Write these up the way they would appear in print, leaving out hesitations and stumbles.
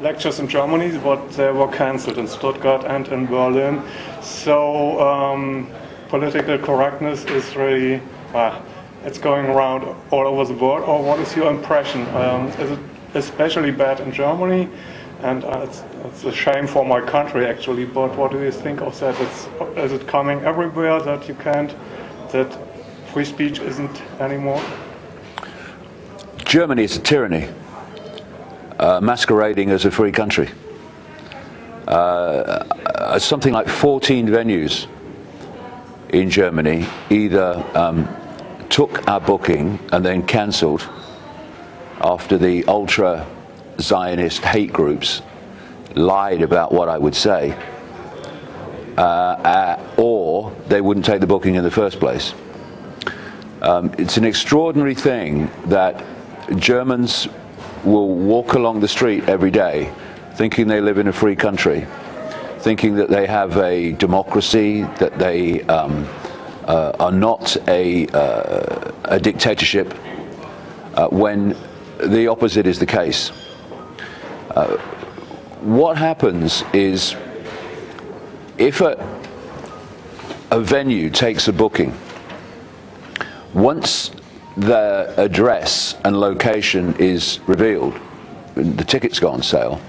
lectures in Germany, but they were cancelled in Stuttgart and in Berlin. So political correctness is really, it's going around all over the world. Or what is your impression? Is it especially bad in Germany? And it's a shame for my country, actually. But what do you think of that? Is it coming everywhere that you can't, that free speech isn't anymore? Germany is a tyranny, masquerading as a free country. Something like 14 venues in Germany either took our booking and then cancelled after the ultra-Zionist hate groups lied about what I would say, or they wouldn't take the booking in the first place. It's an extraordinary thing that Germans will walk along the street every day thinking they live in a free country, thinking that they have a democracy, that they are not a dictatorship, when the opposite is the case. What happens is, if a venue takes a booking, once the address and location is revealed, the tickets go on sale,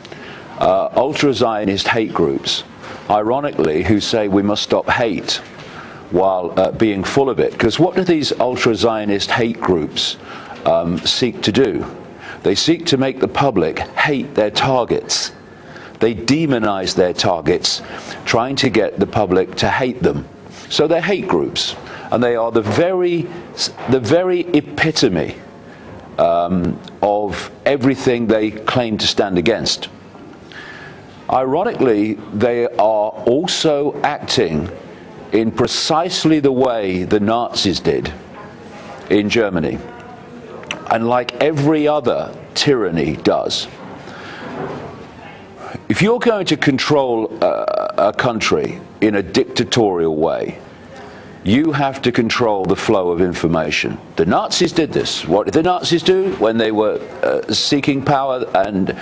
ultra-Zionist hate groups, ironically, who say we must stop hate while being full of it. Because what do these ultra-Zionist hate groups seek to do? They seek to make the public hate their targets. They demonize their targets, trying to get the public to hate them. So they're hate groups, and they are the very epitome of everything they claim to stand against. Ironically, they are also acting in precisely the way the Nazis did in Germany, and like every other tyranny does. If you're going to control a country in a dictatorial way, you have to control the flow of information. The Nazis did this. What did the Nazis do when they were seeking power and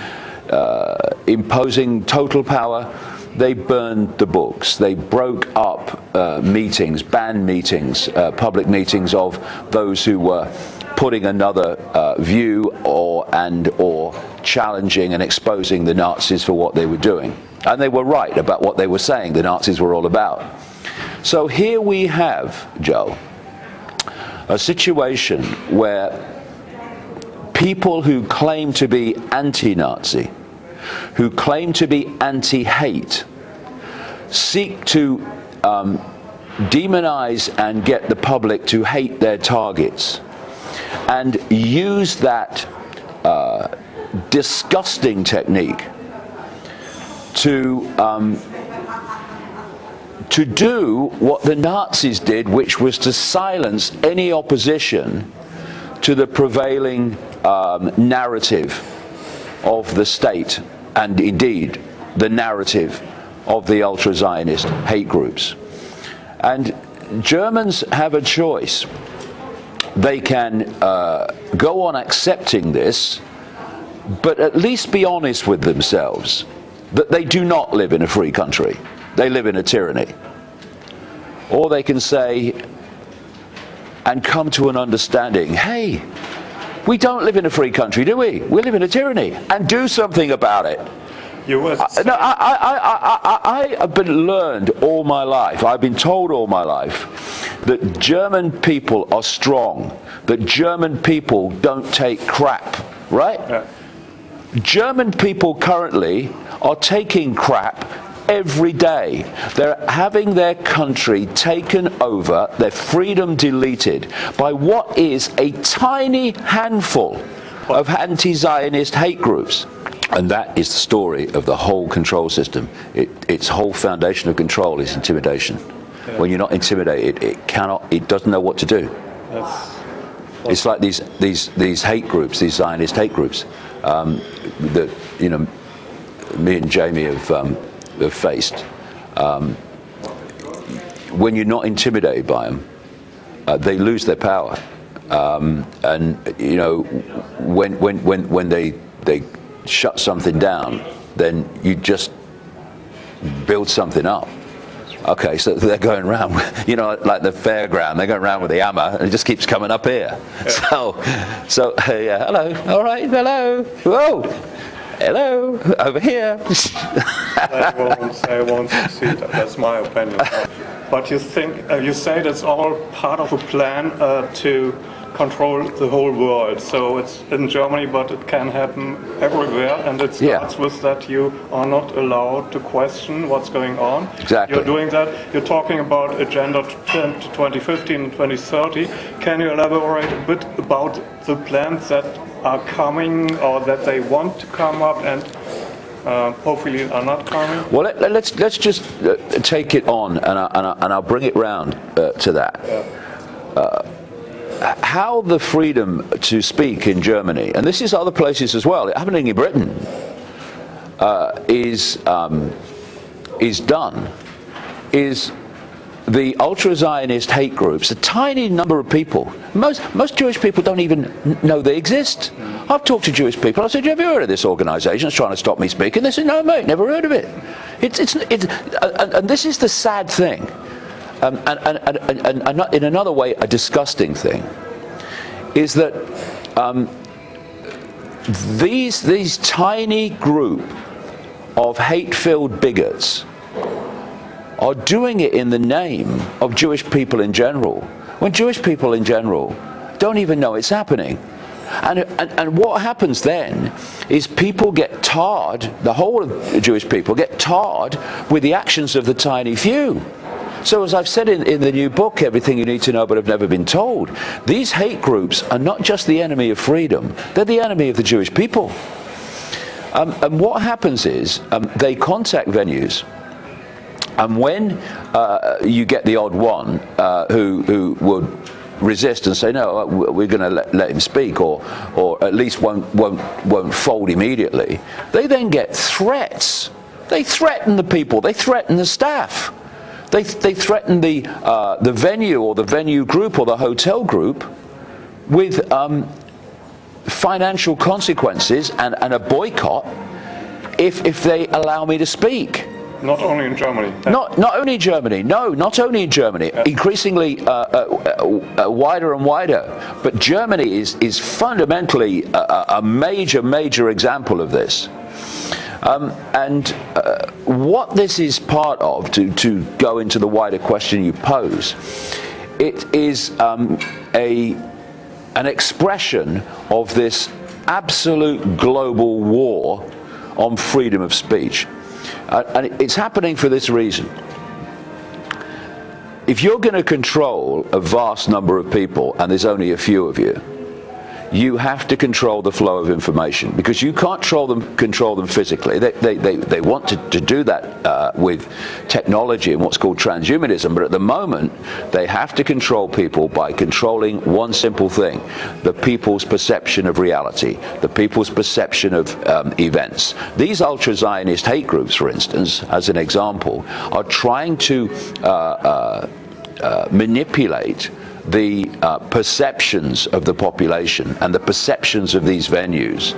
imposing total power? They burned the books. They broke up meetings, banned meetings, public meetings of those who were putting another view or challenging and exposing the Nazis for what they were doing. And they were right about what they were saying the Nazis were all about. So here we have, Joe, a situation where people who claim to be anti-Nazi, who claim to be anti-hate, seek to demonize and get the public to hate their targets, and use that disgusting technique to do what the Nazis did, which was to silence any opposition to the prevailing narrative of the state, and indeed the narrative of the ultra-Zionist hate groups. And Germans have a choice. They can go on accepting this, but at least be honest with themselves that they do not live in a free country. They live in a tyranny. Or they can say, and come to an understanding, hey, we don't live in a free country, do we? We live in a tyranny, and do something about it. I have been learned all my life, I've been told all my life, that German people are strong, that German people don't take crap, right? Yeah. German people currently are taking crap every day. They're having their country taken over, their freedom deleted by what is a tiny handful of anti-Zionist hate groups. And that is the story of the whole control system. Its whole foundation of control is intimidation. Yeah. When you're not intimidated, it doesn't know what to do. It's like these hate groups, these Zionist hate groups, that me and Jamie have faced. When you're not intimidated by them, they lose their power. And when they shut something down, then you just build something up. Okay, so they're going around, you know, like the fairground. They're going around with the hammer, and it just keeps coming up here. Yeah. So hello, all right, hello, whoa, hello, over here. They won't succeed. That's my opinion. But you say that's all part of a plan to control the whole world. So it's in Germany, but it can happen everywhere, and it starts with that you are not allowed to question what's going on. Exactly. You're doing that. You're talking about agenda 2015 and 2030. Can you elaborate a bit about the plans that are coming or that they want to come up and hopefully are not coming? Well, let's just take it on, and I'll bring it round to that. Yeah. How the freedom to speak in Germany, and this is other places as well, happening in Britain, is done, is the ultra-Zionist hate groups, a tiny number of people. Most Jewish people don't even know they exist. I've talked to Jewish people. I said, "Have you heard of this organisation that's trying to stop me speaking?" They said, "No, mate, never heard of it." And this is the sad thing. And in another way, a disgusting thing, is that these tiny group of hate-filled bigots are doing it in the name of Jewish people in general, when Jewish people in general don't even know it's happening. And what happens then is people get tarred, the whole of Jewish people get tarred with the actions of the tiny few. So as I've said in the new book, Everything You Need to Know But Have Never Been Told, these hate groups are not just the enemy of freedom, they're the enemy of the Jewish people. And what happens is they contact venues, and when you get the odd one who would resist and say, no, we're going to let him speak, or at least won't fold immediately, they then get threats. They threaten the people, they threaten the staff. They threaten the venue or the venue group or the hotel group with financial consequences and a boycott if they allow me to speak. Not only in Germany. Not only in Germany. No, not only in Germany. Yeah. Increasingly wider and wider. But Germany is fundamentally a major example of this. What this is part of, to go into the wider question you pose, it is an expression of this absolute global war on freedom of speech. And it's happening for this reason. If you're going to control a vast number of people, and there's only a few of you, you have to control the flow of information, because you can't control them physically. They want to do that with technology and what's called transhumanism, but at the moment they have to control people by controlling one simple thing: the people's perception of reality, the people's perception of events. These ultra-Zionist hate groups, for instance, as an example, are trying to manipulate the perceptions of the population and the perceptions of these venues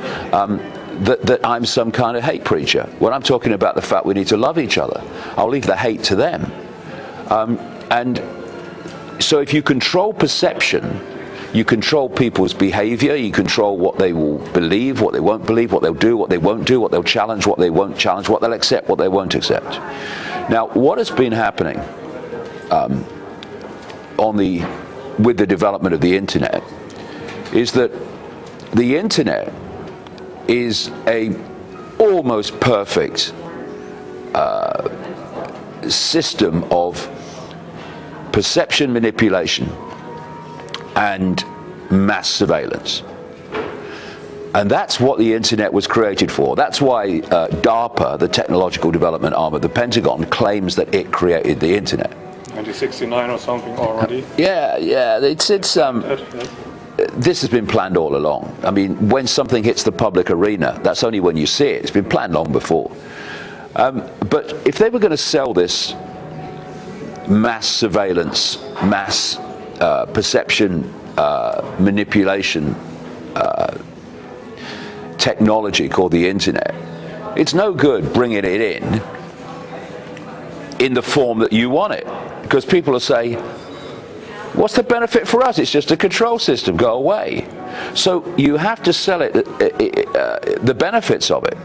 that I'm some kind of hate preacher, when I'm talking about the fact we need to love each other. I'll leave the hate to them. And so if you control perception, you control people's behavior, you control what they will believe, what they won't believe, what they'll do, what they won't do, what they'll challenge, what they won't challenge, what they'll accept, what they won't accept. Now, what has been happening with the development of the internet is that the internet is a almost perfect system of perception manipulation and mass surveillance. And that's what the internet was created for. That's why DARPA, the technological development arm of the Pentagon, claims that it created the internet. 1969 or something already. Yeah. This has been planned all along. I mean, when something hits the public arena, that's only when you see it. It's been planned long before. But if they were going to sell this mass surveillance, mass perception manipulation technology called the internet, It's no good bringing it in the form that you want it, because people will say, what's the benefit for us? It's just a control system, go away. So you have to sell it the benefits of it.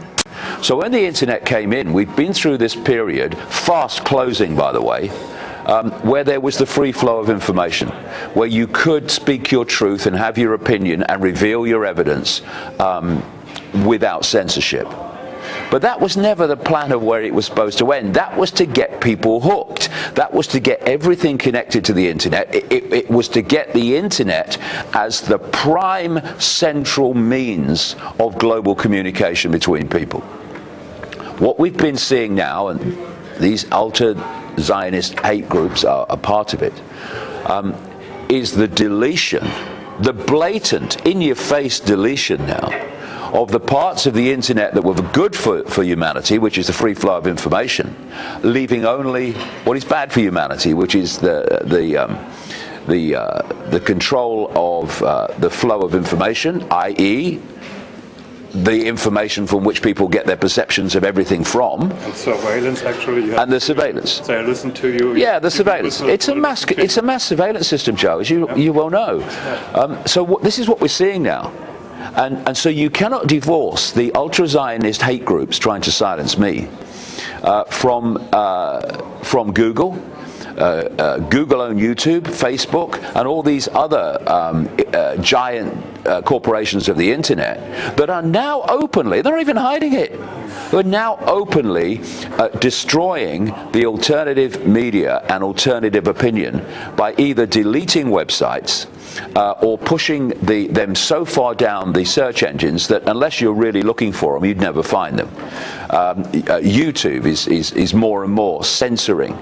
So when the internet came in, we've been through this period, fast closing by the way, where there was the free flow of information, where you could speak your truth and have your opinion and reveal your evidence without censorship. But that was never the plan of where it was supposed to end. That was to get people hooked. That was to get everything connected to the internet. It was to get the internet as the prime central means of global communication between people. What we've been seeing now, and these ultra-Zionist hate groups are a part of it, is the deletion, the blatant, in-your-face deletion now of the parts of the internet that were good for humanity, which is the free flow of information, leaving only what is bad for humanity, which is the control of the flow of information, i.e., the information from which people get their perceptions of everything from. And surveillance, actually. And the surveillance. They listen to you. Yeah, the surveillance. It's a mass surveillance system, Joe, as you well know. So this is what we're seeing now. And so you cannot divorce the ultra-Zionist hate groups trying to silence me from Google, Google-owned YouTube, Facebook, and all these other giant corporations of the internet that are now openly, they're not even hiding it, who are now openly destroying the alternative media and alternative opinion by either deleting websites or pushing them so far down the search engines that unless you're really looking for them, you'd never find them. YouTube is more and more censoring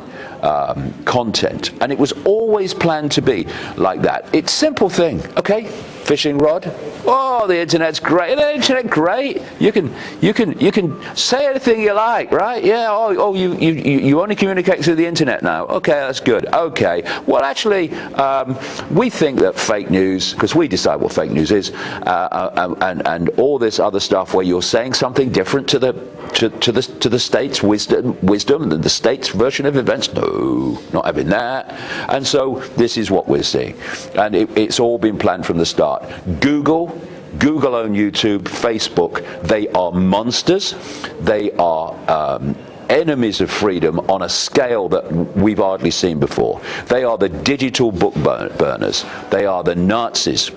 content, and it was always planned to be like that. It's a simple thing, okay? Fishing rod. Oh, the internet's great. The internet, great. You can say anything you like, right? Yeah. Oh, you only communicate through the internet now. Okay, that's good. Okay. Well, actually, we think that fake news, because we decide what fake news is, and all this other stuff where you're saying something different to the state's wisdom than the state's version of events. No, not having that. And so this is what we're seeing, and it's all been planned from the start. Google-owned YouTube, Facebook, they are monsters. They are enemies of freedom on a scale that we've hardly seen before. They are the digital book burners. They are the Nazis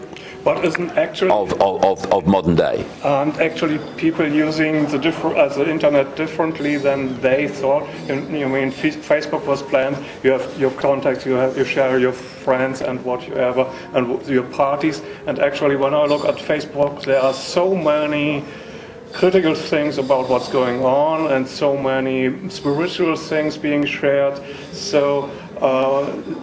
But isn't actually of modern day. And actually people using the internet differently than they thought. Facebook was planned. You have your contacts, you share your friends and whatever, and your parties. And actually, when I look at Facebook, there are so many critical things about what's going on, and so many spiritual things being shared. So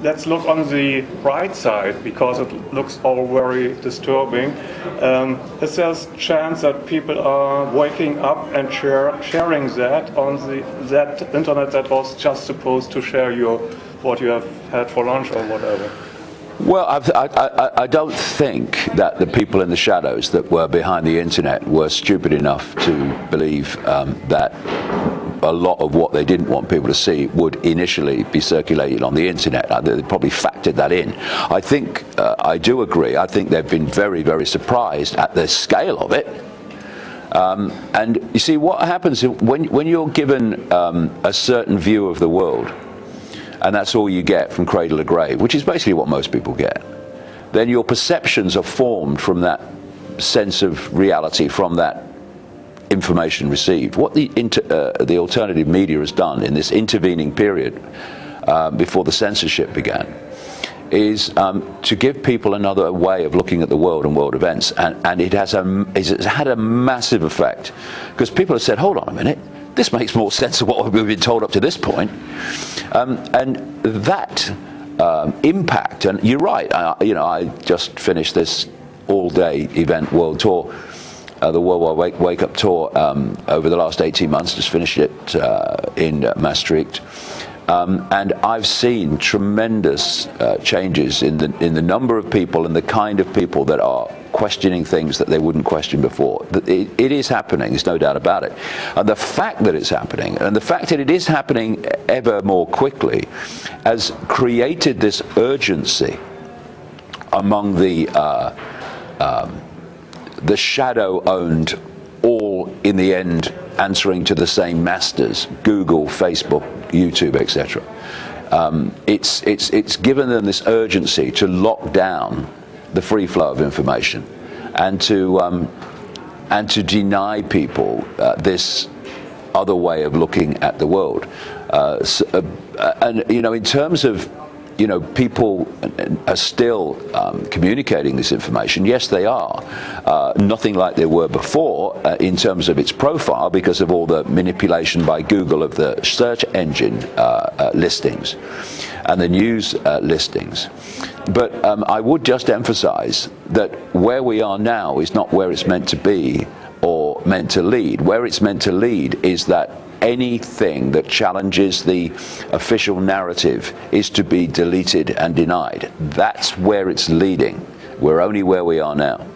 let's look on the right side, because it looks all very disturbing. Is there a chance that people are waking up and sharing that on that internet that was just supposed to share what you have had for lunch or whatever? Well, I don't think that the people in the shadows that were behind the internet were stupid enough to believe that a lot of what they didn't want people to see would initially be circulated on the internet. They probably factored that in. I think, I do agree, I think they've been very, very surprised at the scale of it. And you see, what happens when you're given a certain view of the world, and that's all you get from cradle to grave, which is basically what most people get, then your perceptions are formed from that sense of reality, from that information received. What the alternative media has done in this intervening period before the censorship began is to give people another way of looking at the world and world events, and it's had a massive effect, because people have said, hold on a minute, this makes more sense than what we've been told up to this point. And that impact, and you're right, I just finished this all-day event world tour, the Worldwide Wake Up Tour, over the last 18 months, just finished it in Maastricht. And I've seen tremendous changes in the number of people and the kind of people that are questioning things that they wouldn't question before. It is happening, there's no doubt about it. And the fact that it's happening, and the fact that it is happening ever more quickly, has created this urgency among the shadow-owned, all in the end answering to the same masters, Google, Facebook, YouTube, etc. It's given them this urgency to lock down the free flow of information and to deny people this other way of looking at the world. And in terms of people are still communicating this information. Yes, they are. Nothing like they were before in terms of its profile, because of all the manipulation by Google of the search engine listings and the news listings. But I would just emphasize that where we are now is not where it's meant to be or meant to lead. Where it's meant to lead is that anything that challenges the official narrative is to be deleted and denied. That's where it's leading. We're only where we are now.